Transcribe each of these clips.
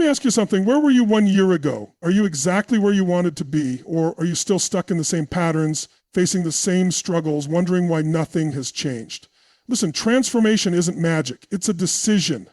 me ask you something. Where were you 1 year ago? Are you exactly where you wanted to be? Or are you still stuck in the same patterns, facing the same struggles, wondering why nothing has changed? Listen, transformation isn't magic. It's a decision.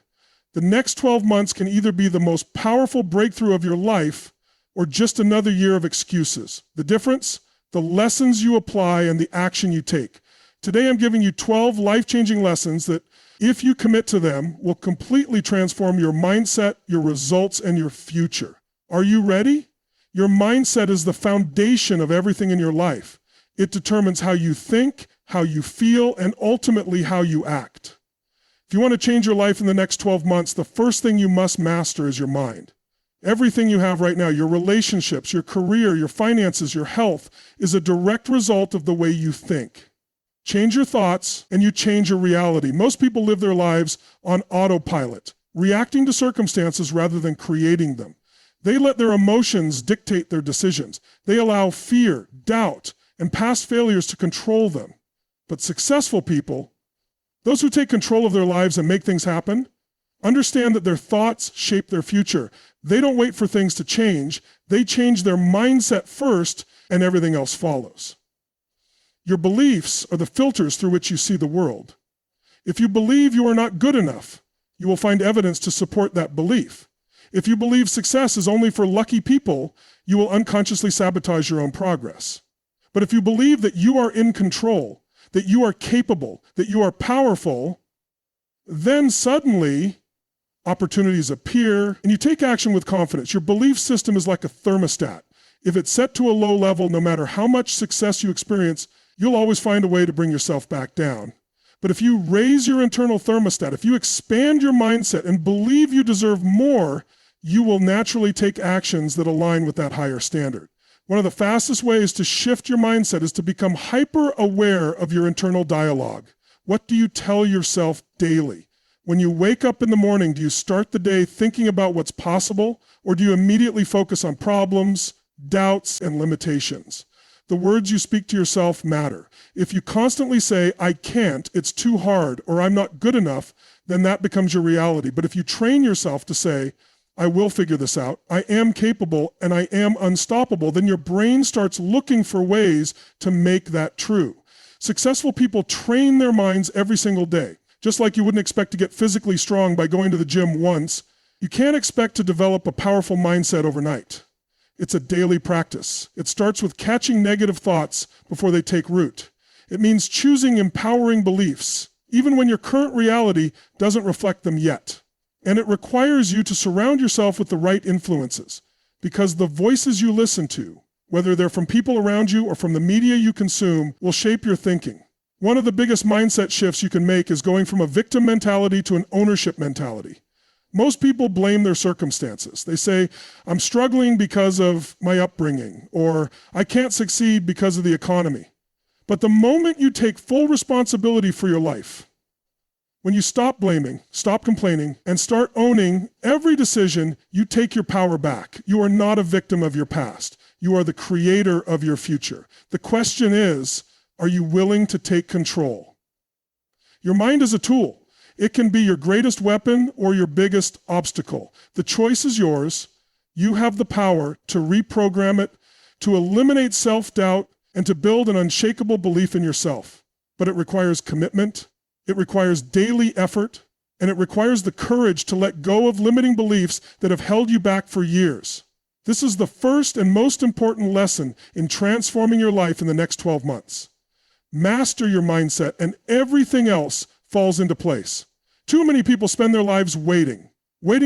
The next 12 months can either be the most powerful breakthrough of your life or just another year of excuses. The difference? The lessons you apply and the action you take. Today I'm giving you 12 life-changing lessons that, if you commit to them, will completely transform your mindset, your results, and your future. Are you ready? Your mindset is the foundation of everything in your life. It determines how you think, how you feel, and ultimately how you act. If you want to change your life in the next 12 months, the first thing you must master is your mind. Everything you have right now, your relationships, your career, your finances, your health, is a direct result of the way you think. Change your thoughts and you change your reality. Most people live their lives on autopilot, reacting to circumstances rather than creating them. They let their emotions dictate their decisions. They allow fear, doubt, and past failures to control them. But successful people, those who take control of their lives and make things happen, understand that their thoughts shape their future. They don't wait for things to change. They change their mindset first, and everything else follows. Your beliefs are the filters through which you see the world. If you believe you are not good enough, you will find evidence to support that belief. If you believe success is only for lucky people, you will unconsciously sabotage your own progress. But if you believe that you are in control, that you are capable, that you are powerful, then suddenly opportunities appear and you take action with confidence. Your belief system is like a thermostat. If it's set to a low level, no matter how much success you experience, you'll always find a way to bring yourself back down. But if you raise your internal thermostat, if you expand your mindset and believe you deserve more, you will naturally take actions that align with that higher standard. One of the fastest ways to shift your mindset is to become hyper-aware of your internal dialogue. What do you tell yourself daily? When you wake up in the morning, do you start the day thinking about what's possible, or do you immediately focus on problems, doubts, and limitations? The words you speak to yourself matter. If you constantly say, I can't, it's too hard, or I'm not good enough, then that becomes your reality. But if you train yourself to say, I will figure this out, I am capable, and I am unstoppable, then your brain starts looking for ways to make that true. Successful people train their minds every single day. Just like you wouldn't expect to get physically strong by going to the gym once, you can't expect to develop a powerful mindset overnight. It's a daily practice. It starts with catching negative thoughts before they take root. It means choosing empowering beliefs, even when your current reality doesn't reflect them yet. And it requires you to surround yourself with the right influences, because the voices you listen to, whether they're from people around you or from the media you consume, will shape your thinking. One of the biggest mindset shifts you can make is going from a victim mentality to an ownership mentality. Most people blame their circumstances. They say, I'm struggling because of my upbringing, or I can't succeed because of the economy. But the moment you take full responsibility for your life, when you stop blaming, stop complaining, and start owning every decision, you take your power back. You are not a victim of your past. You are the creator of your future. The question is, are you willing to take control? Your mind is a tool. It can be your greatest weapon or your biggest obstacle. The choice is yours. You have the power to reprogram it, to eliminate self-doubt, and to build an unshakable belief in yourself. But it requires commitment, it requires daily effort, and it requires the courage to let go of limiting beliefs that have held you back for years. This is the first and most important lesson in transforming your life in the next 12 months. Master your mindset, and everything else falls into place. Too many people spend their lives waiting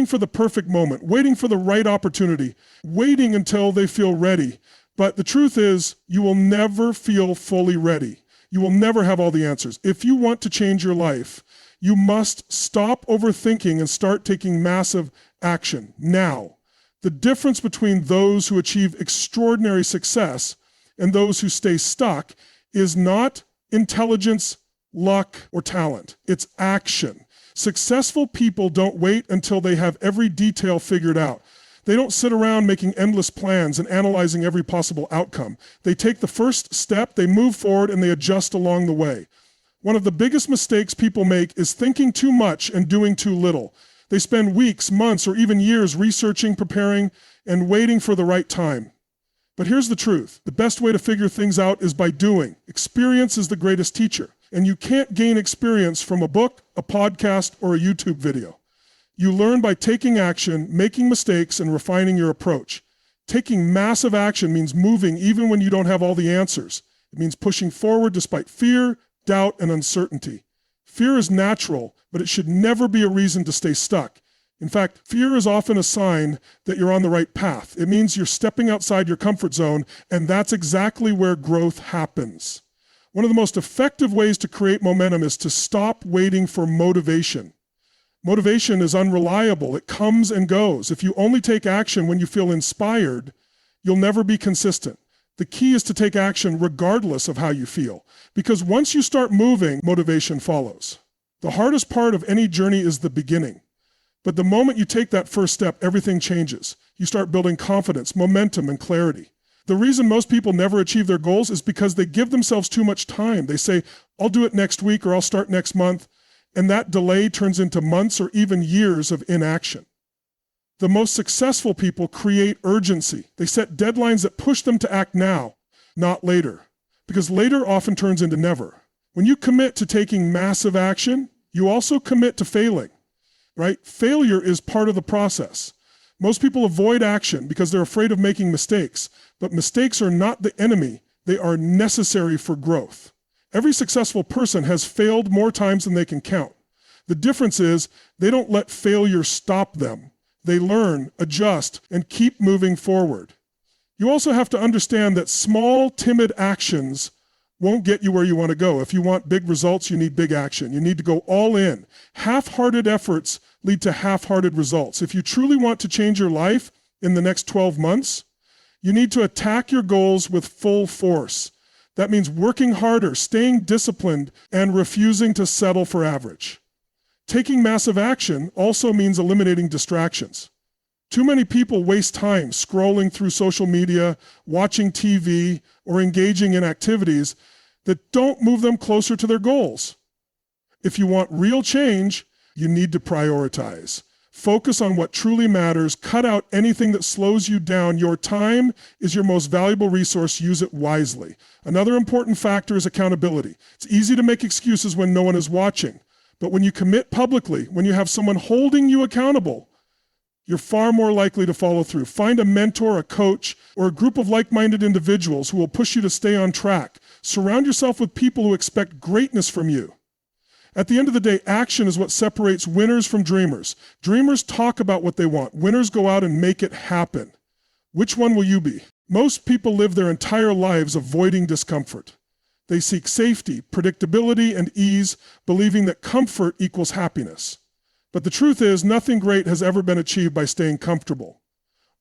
for the perfect moment, waiting for the right opportunity, waiting until they feel ready. But the truth is, you will never feel fully ready. You will never have all the answers. If you want to change your life, you must stop overthinking and start taking massive action now. The difference between those who achieve extraordinary success and those who stay stuck is not intelligence, luck, or talent. It's action. Successful people don't wait until they have every detail figured out. They don't sit around making endless plans and analyzing every possible outcome. They take the first step, they move forward, and they adjust along the way. One of the biggest mistakes people make is thinking too much and doing too little. They spend weeks, months, or even years researching, preparing, and waiting for the right time. But here's the truth. The best way to figure things out is by doing. Experience is the greatest teacher. And you can't gain experience from a book, a podcast, or a YouTube video. You learn by taking action, making mistakes, and refining your approach. Taking massive action means moving even when you don't have all the answers. It means pushing forward despite fear, doubt, and uncertainty. Fear is natural, but it should never be a reason to stay stuck. In fact, fear is often a sign that you're on the right path. It means you're stepping outside your comfort zone, and that's exactly where growth happens. One of the most effective ways to create momentum is to stop waiting for motivation. Motivation is unreliable. It comes and goes. If you only take action when you feel inspired, you'll never be consistent. The key is to take action regardless of how you feel, because once you start moving, motivation follows. The hardest part of any journey is the beginning. But the moment you take that first step, everything changes. You start building confidence, momentum, and clarity. The reason most people never achieve their goals is because they give themselves too much time. They say, I'll do it next week or I'll start next month. And that delay turns into months or even years of inaction. The most successful people create urgency. They set deadlines that push them to act now, not later. Because later often turns into never. When you commit to taking massive action, you also commit to failing, right? Failure is part of the process. Most people avoid action because they're afraid of making mistakes. But mistakes are not the enemy. They are necessary for growth. Every successful person has failed more times than they can count. The difference is they don't let failure stop them. They learn, adjust, and keep moving forward. You also have to understand that small, timid actions won't get you where you want to go. If you want big results, you need big action. You need to go all in. Half-hearted efforts lead to half-hearted results. If you truly want to change your life in the next 12 months, you need to attack your goals with full force. That means working harder, staying disciplined, and refusing to settle for average. Taking massive action also means eliminating distractions. Too many people waste time scrolling through social media, watching TV, or engaging in activities that don't move them closer to their goals. If you want real change, you need to prioritize. Focus on what truly matters. Cut out anything that slows you down. Your time is your most valuable resource. Use it wisely. Another important factor is accountability. It's easy to make excuses when no one is watching. But when you commit publicly, when you have someone holding you accountable, you're far more likely to follow through. Find a mentor, a coach, or a group of like-minded individuals who will push you to stay on track. Surround yourself with people who expect greatness from you. At the end of the day, action is what separates winners from dreamers. Dreamers talk about what they want. Winners go out and make it happen. Which one will you be? Most people live their entire lives avoiding discomfort. They seek safety, predictability, and ease, believing that comfort equals happiness. But the truth is, nothing great has ever been achieved by staying comfortable.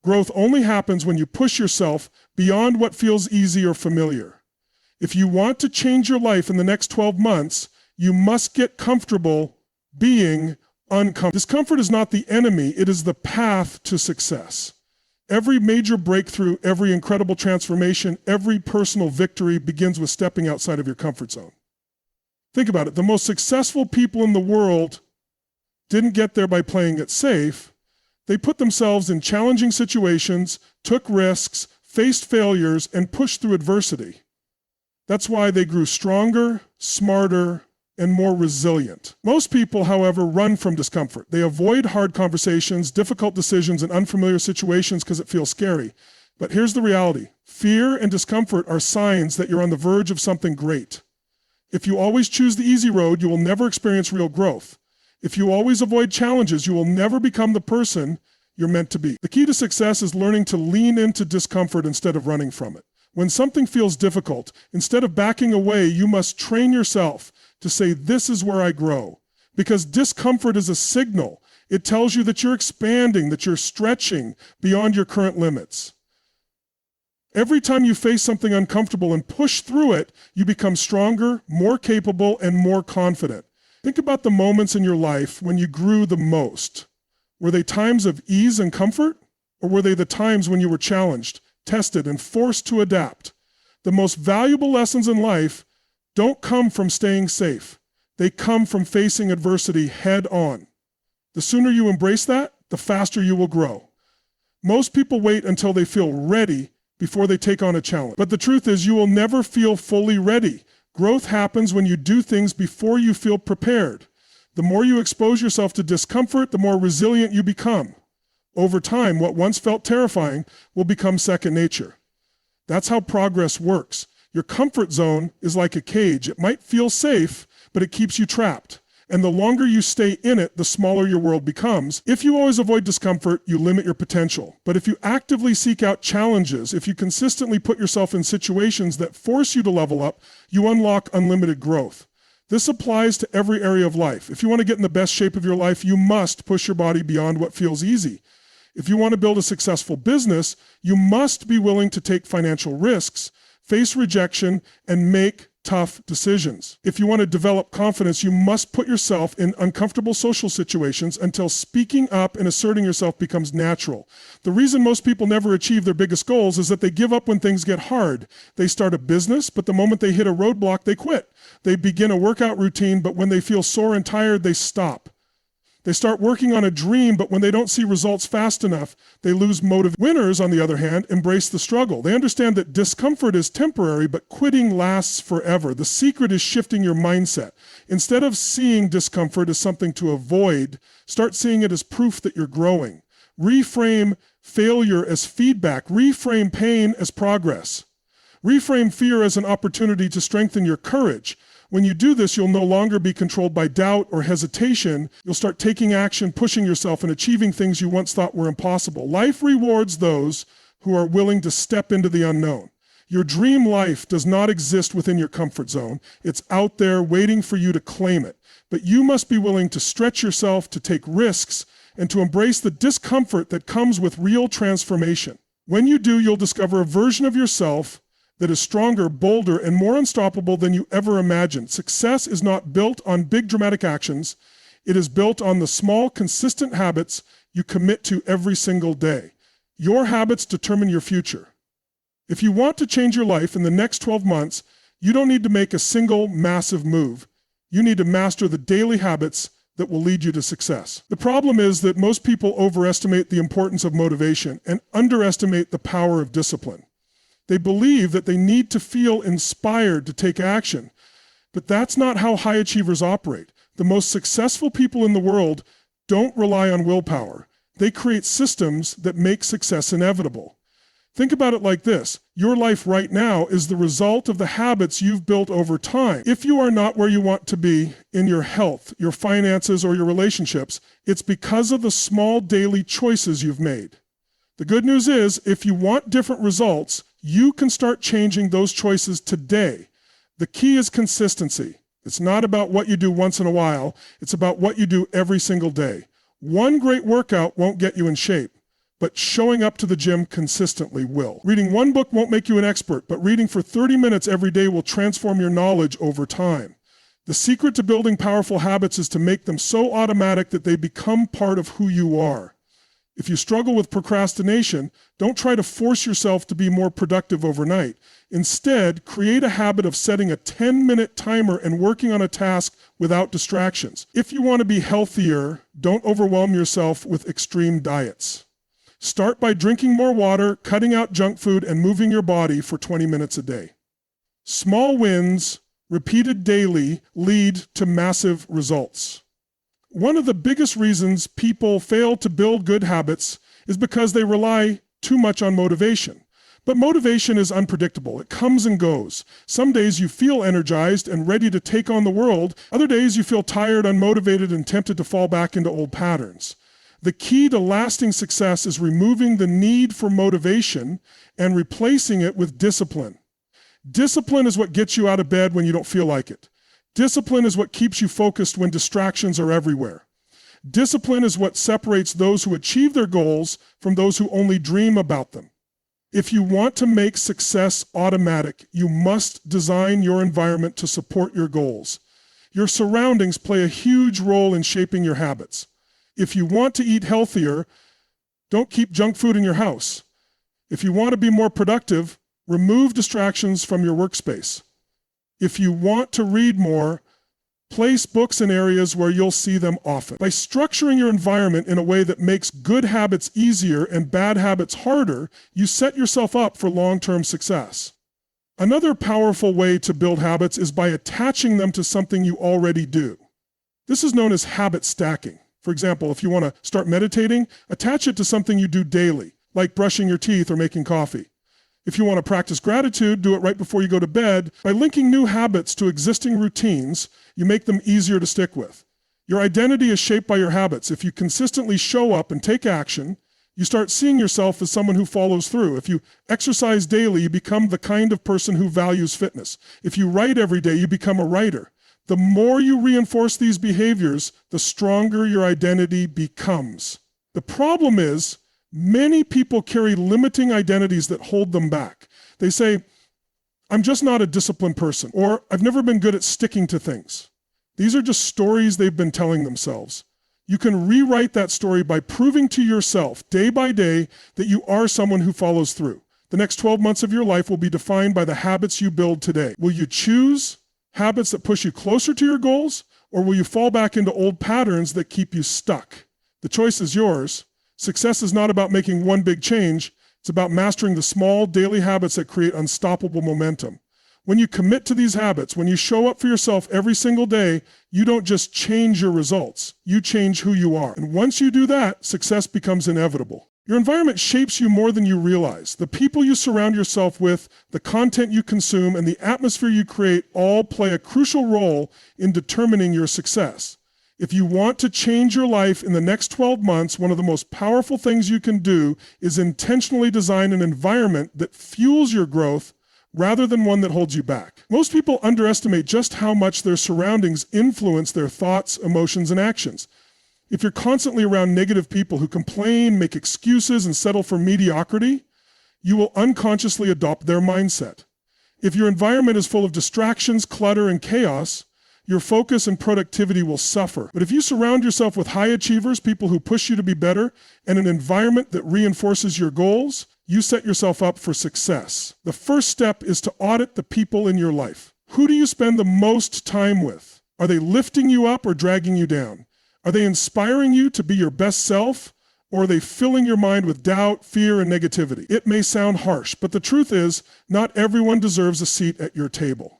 Growth only happens when you push yourself beyond what feels easy or familiar. If you want to change your life in the next 12 months, you must get comfortable being uncomfortable. Discomfort is not the enemy, it is the path to success. Every major breakthrough, every incredible transformation, every personal victory begins with stepping outside of your comfort zone. Think about it. The most successful people in the world didn't get there by playing it safe. They put themselves in challenging situations, took risks, faced failures, and pushed through adversity. That's why they grew stronger, smarter, and more resilient. Most people, however, run from discomfort. They avoid hard conversations, difficult decisions, and unfamiliar situations because it feels scary. But here's the reality. Fear and discomfort are signs that you're on the verge of something great. If you always choose the easy road, you will never experience real growth. If you always avoid challenges, you will never become the person you're meant to be. The key to success is learning to lean into discomfort instead of running from it. When something feels difficult, instead of backing away, you must train yourself to say, this is where I grow. Because discomfort is a signal. It tells you that you're expanding, that you're stretching beyond your current limits. Every time you face something uncomfortable and push through it, you become stronger, more capable, and more confident. Think about the moments in your life when you grew the most. Were they times of ease and comfort? Or were they the times when you were challenged, tested, and forced to adapt? The most valuable lessons in life don't come from staying safe. They come from facing adversity head on. The sooner you embrace that, the faster you will grow. Most people wait until they feel ready before they take on a challenge. But the truth is, you will never feel fully ready. Growth happens when you do things before you feel prepared. The more you expose yourself to discomfort, the more resilient you become. Over time, what once felt terrifying will become second nature. That's how progress works. Your comfort zone is like a cage. It might feel safe, but it keeps you trapped. And the longer you stay in it, the smaller your world becomes. If you always avoid discomfort, you limit your potential. But if you actively seek out challenges, if you consistently put yourself in situations that force you to level up, you unlock unlimited growth. This applies to every area of life. If you want to get in the best shape of your life, you must push your body beyond what feels easy. If you want to build a successful business, you must be willing to take financial risks, face rejection, and make tough decisions. If you want to develop confidence, you must put yourself in uncomfortable social situations until speaking up and asserting yourself becomes natural. The reason most people never achieve their biggest goals is that they give up when things get hard. They start a business, but the moment they hit a roadblock, they quit. They begin a workout routine, but when they feel sore and tired, they stop. They start working on a dream, but when they don't see results fast enough, they lose motive. Winners, on the other hand, embrace the struggle. They understand that discomfort is temporary, but quitting lasts forever. The secret is shifting your mindset. Instead of seeing discomfort as something to avoid, start seeing it as proof that you're growing. Reframe failure as feedback. Reframe pain as progress. Reframe fear as an opportunity to strengthen your courage. When you do this, you'll no longer be controlled by doubt or hesitation. You'll start taking action, pushing yourself, and achieving things you once thought were impossible. Life rewards those who are willing to step into the unknown. Your dream life does not exist within your comfort zone. It's out there waiting for you to claim it. But you must be willing to stretch yourself, to take risks, and to embrace the discomfort that comes with real transformation. When you do, you'll discover a version of yourself that is stronger, bolder, and more unstoppable than you ever imagined. Success is not built on big dramatic actions. It is built on the small, consistent habits you commit to every single day. Your habits determine your future. If you want to change your life in the next 12 months, you don't need to make a single massive move. You need to master the daily habits that will lead you to success. The problem is that most people overestimate the importance of motivation and underestimate the power of discipline. They believe that they need to feel inspired to take action, but that's not how high achievers operate. The most successful people in the world don't rely on willpower. They create systems that make success inevitable. Think about it like this. Your life right now is the result of the habits you've built over time. If you are not where you want to be in your health, your finances, or your relationships, it's because of the small daily choices you've made. The good news is, if you want different results, you can start changing those choices today. The key is consistency. It's not about what you do once in a while. It's about what you do every single day. One great workout won't get you in shape, but showing up to the gym consistently will. Reading one book won't make you an expert, but reading for 30 minutes every day will transform your knowledge over time. The secret to building powerful habits is to make them so automatic that they become part of who you are. If you struggle with procrastination, don't try to force yourself to be more productive overnight. Instead, create a habit of setting a 10-minute timer and working on a task without distractions. If you want to be healthier, don't overwhelm yourself with extreme diets. Start by drinking more water, cutting out junk food, and moving your body for 20 minutes a day. Small wins, repeated daily, lead to massive results. One of the biggest reasons people fail to build good habits is because they rely too much on motivation. But motivation is unpredictable. It comes and goes. Some days you feel energized and ready to take on the world. Other days you feel tired, unmotivated, and tempted to fall back into old patterns. The key to lasting success is removing the need for motivation and replacing it with discipline. Discipline is what gets you out of bed when you don't feel like it. Discipline is what keeps you focused when distractions are everywhere. Discipline is what separates those who achieve their goals from those who only dream about them. If you want to make success automatic, you must design your environment to support your goals. Your surroundings play a huge role in shaping your habits. If you want to eat healthier, don't keep junk food in your house. If you want to be more productive, remove distractions from your workspace. If you want to read more, Place books in areas where you'll see them often. By structuring your environment in a way that makes good habits easier and bad habits harder, you set yourself up for long-term success. Another powerful way to build habits is by attaching them to something you already do. This is known as habit stacking. For example, if you want to start meditating, attach it to something you do daily, like brushing your teeth or making coffee. If you want to practice gratitude, do it right before you go to bed. By linking new habits to existing routines, you make them easier to stick with. Your identity is shaped by your habits. If you consistently show up and take action, you start seeing yourself as someone who follows through. If you exercise daily, you become the kind of person who values fitness. If you write every day, you become a writer. The more you reinforce these behaviors, the stronger your identity becomes. The problem is, many people carry limiting identities that hold them back. They say, I'm just not a disciplined person, or I've never been good at sticking to things. These are just stories they've been telling themselves. You can rewrite that story by proving to yourself, day by day, that you are someone who follows through. The next 12 months of your life will be defined by the habits you build today. Will you choose habits that push you closer to your goals, or will you fall back into old patterns that keep you stuck? The choice is yours. Success is not about making one big change. It's about mastering the small daily habits that create unstoppable momentum. When you commit to these habits, when you show up for yourself every single day, you don't just change your results, you change who you are. And once you do that, success becomes inevitable. Your environment shapes you more than you realize. The people you surround yourself with, the content you consume, and the atmosphere you create all play a crucial role in determining your success. If you want to change your life in the next 12 months, one of the most powerful things you can do is intentionally design an environment that fuels your growth rather than one that holds you back. Most people underestimate just how much their surroundings influence their thoughts, emotions, and actions. If you're constantly around negative people who complain, make excuses, and settle for mediocrity, you will unconsciously adopt their mindset. If your environment is full of distractions, clutter, and chaos, your focus and productivity will suffer. But if you surround yourself with high achievers, people who push you to be better, and an environment that reinforces your goals, you set yourself up for success. The first step is to audit the people in your life. Who do you spend the most time with? Are they lifting you up or dragging you down? Are they inspiring you to be your best self, or are they filling your mind with doubt, fear, and negativity? It may sound harsh, but the truth is, not everyone deserves a seat at your table.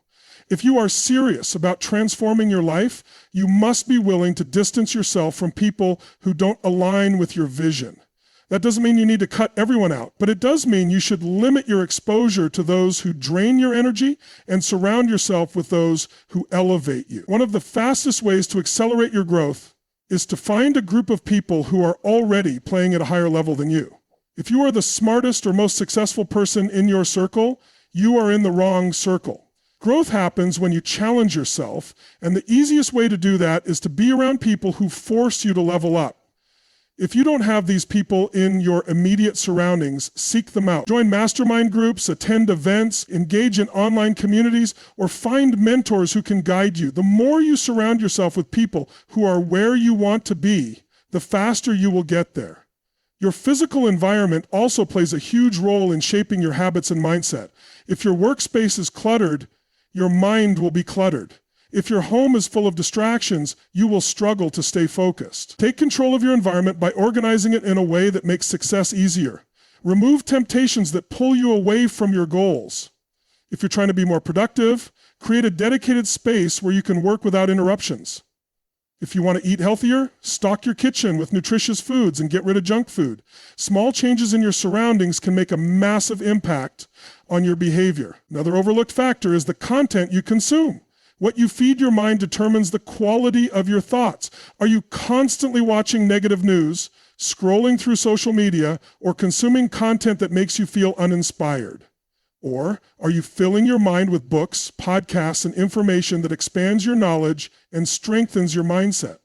If you are serious about transforming your life, you must be willing to distance yourself from people who don't align with your vision. That doesn't mean you need to cut everyone out, but it does mean you should limit your exposure to those who drain your energy and surround yourself with those who elevate you. One of the fastest ways to accelerate your growth is to find a group of people who are already playing at a higher level than you. If you are the smartest or most successful person in your circle, you are in the wrong circle. Growth happens when you challenge yourself, and the easiest way to do that is to be around people who force you to level up. If you don't have these people in your immediate surroundings, seek them out. Join mastermind groups, attend events, engage in online communities, or find mentors who can guide you. The more you surround yourself with people who are where you want to be, the faster you will get there. Your physical environment also plays a huge role in shaping your habits and mindset. If your workspace is cluttered, your mind will be cluttered. If your home is full of distractions, you will struggle to stay focused. Take control of your environment by organizing it in a way that makes success easier. Remove temptations that pull you away from your goals. If you're trying to be more productive, create a dedicated space where you can work without interruptions. If you want to eat healthier, stock your kitchen with nutritious foods and get rid of junk food. Small changes in your surroundings can make a massive impact on your behavior. Another overlooked factor is the content you consume. What you feed your mind determines the quality of your thoughts. Are you constantly watching negative news, scrolling through social media, or consuming content that makes you feel uninspired? Or are you filling your mind with books, podcasts, and information that expands your knowledge and strengthens your mindset?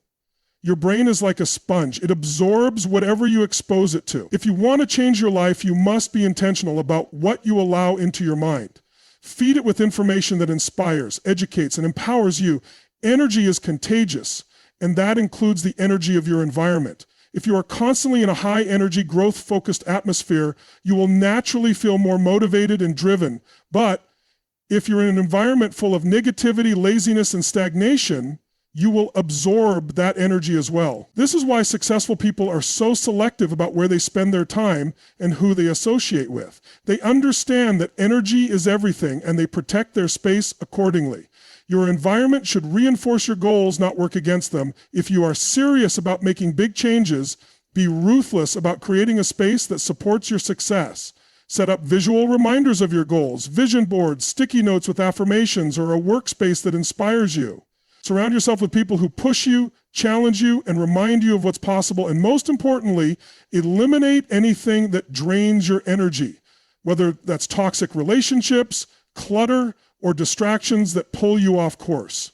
Your brain is like a sponge. It absorbs whatever you expose it to. If you want to change your life, you must be intentional about what you allow into your mind. Feed it with information that inspires, educates, and empowers you. Energy is contagious, and that includes the energy of your environment. If you are constantly in a high-energy, growth-focused atmosphere, you will naturally feel more motivated and driven. But if you're in an environment full of negativity, laziness, and stagnation, you will absorb that energy as well. This is why successful people are so selective about where they spend their time and who they associate with. They understand that energy is everything, and they protect their space accordingly. Your environment should reinforce your goals, not work against them. If you are serious about making big changes, be ruthless about creating a space that supports your success. Set up visual reminders of your goals, vision boards, sticky notes with affirmations, or a workspace that inspires you. Surround yourself with people who push you, challenge you, and remind you of what's possible. And most importantly, eliminate anything that drains your energy, whether that's toxic relationships, clutter, or distractions that pull you off course.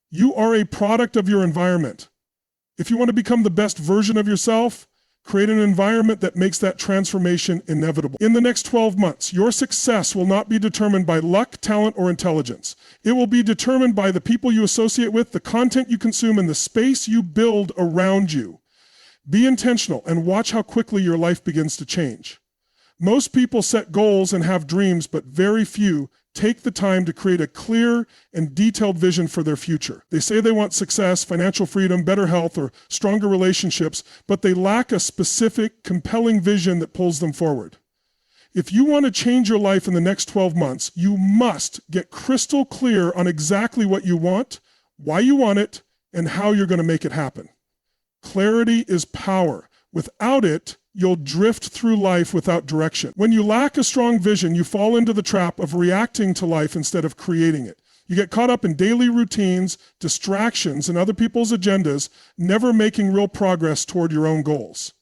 You are a product of your environment. If you want to become the best version of yourself, create an environment that makes that transformation inevitable. In the next 12 months, your success will not be determined by luck, talent, or intelligence. It will be determined by the people you associate with, the content you consume, and the space you build around you. Be intentional and watch how quickly your life begins to change. Most people set goals and have dreams, but very few take the time to create a clear and detailed vision for their future. They say they want success, financial freedom, better health, or stronger relationships, but they lack a specific, compelling vision that pulls them forward. If you want to change your life in the next 12 months, you must get crystal clear on exactly what you want, why you want it, and how you're going to make it happen. Clarity is power. Without it, you'll drift through life without direction. When you lack a strong vision, you fall into the trap of reacting to life instead of creating it. You get caught up in daily routines, distractions, and other people's agendas, never making real progress toward your own goals.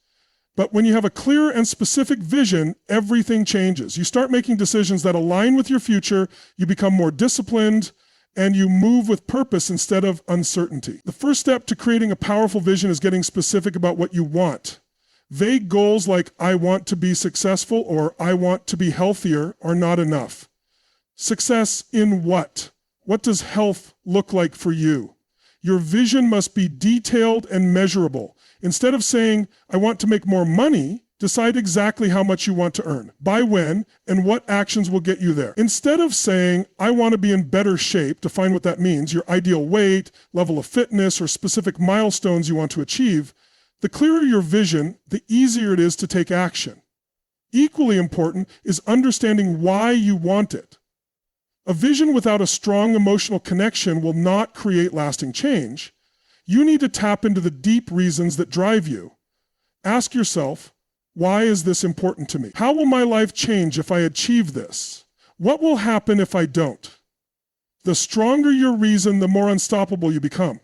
But when you have a clear and specific vision, everything changes. You start making decisions that align with your future, you become more disciplined, and you move with purpose instead of uncertainty. The first step to creating a powerful vision is getting specific about what you want. Vague goals like "I want to be successful" or "I want to be healthier" are not enough. Success in what? What does health look like for you? Your vision must be detailed and measurable. Instead of saying, "I want to make more money," decide exactly how much you want to earn, by when, and what actions will get you there. Instead of saying, "I want to be in better shape," define what that means, your ideal weight, level of fitness, or specific milestones you want to achieve. The clearer your vision, the easier it is to take action. Equally important is understanding why you want it. A vision without a strong emotional connection will not create lasting change. You need to tap into the deep reasons that drive you. Ask yourself, why is this important to me? How will my life change if I achieve this? What will happen if I don't? The stronger your reason, the more unstoppable you become.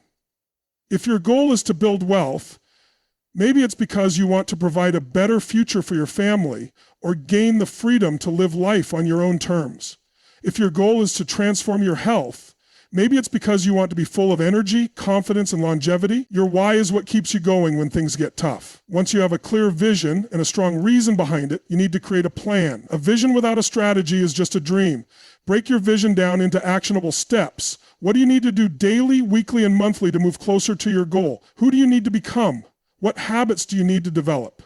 If your goal is to build wealth, maybe it's because you want to provide a better future for your family or gain the freedom to live life on your own terms. If your goal is to transform your health, maybe it's because you want to be full of energy, confidence, and longevity. Your why is what keeps you going when things get tough. Once you have a clear vision and a strong reason behind it, you need to create a plan. A vision without a strategy is just a dream. Break your vision down into actionable steps. What do you need to do daily, weekly, and monthly to move closer to your goal? Who do you need to become? What habits do you need to develop?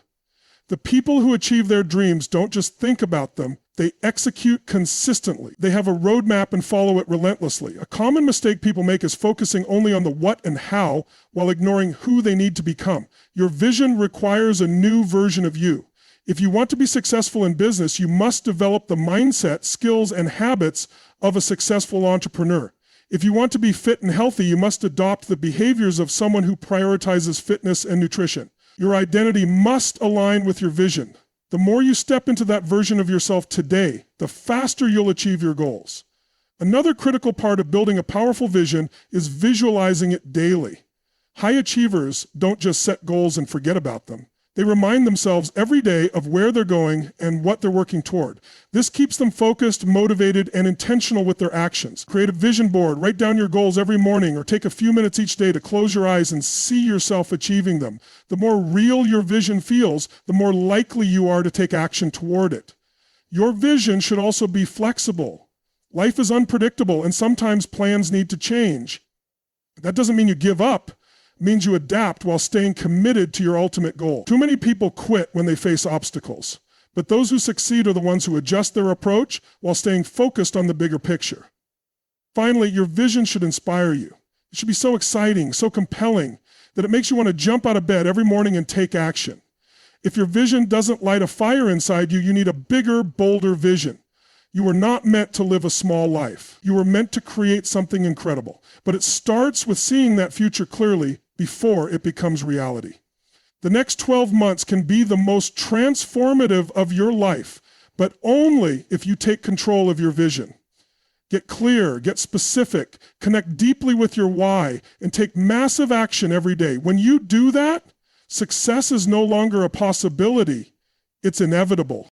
The people who achieve their dreams don't just think about them, they execute consistently. They have a roadmap and follow it relentlessly. A common mistake people make is focusing only on the what and how while ignoring who they need to become. Your vision requires a new version of you. If you want to be successful in business, you must develop the mindset, skills, and habits of a successful entrepreneur. If you want to be fit and healthy, you must adopt the behaviors of someone who prioritizes fitness and nutrition. Your identity must align with your vision. The more you step into that version of yourself today, the faster you'll achieve your goals. Another critical part of building a powerful vision is visualizing it daily. High achievers don't just set goals and forget about them. They remind themselves every day of where they're going and what they're working toward. This keeps them focused, motivated, and intentional with their actions. Create a vision board, write down your goals every morning, or take a few minutes each day to close your eyes and see yourself achieving them. The more real your vision feels, the more likely you are to take action toward it. Your vision should also be flexible. Life is unpredictable, and sometimes plans need to change. That doesn't mean you give up. Means you adapt while staying committed to your ultimate goal. Too many people quit when they face obstacles, but those who succeed are the ones who adjust their approach while staying focused on the bigger picture. Finally, your vision should inspire you. It should be so exciting, so compelling, that it makes you want to jump out of bed every morning and take action. If your vision doesn't light a fire inside you, you need a bigger, bolder vision. You were not meant to live a small life. You were meant to create something incredible. But it starts with seeing that future clearly before it becomes reality. The next 12 months can be the most transformative of your life, but only if you take control of your vision. Get clear, get specific, connect deeply with your why, and take massive action every day. When you do that, success is no longer a possibility, it's inevitable.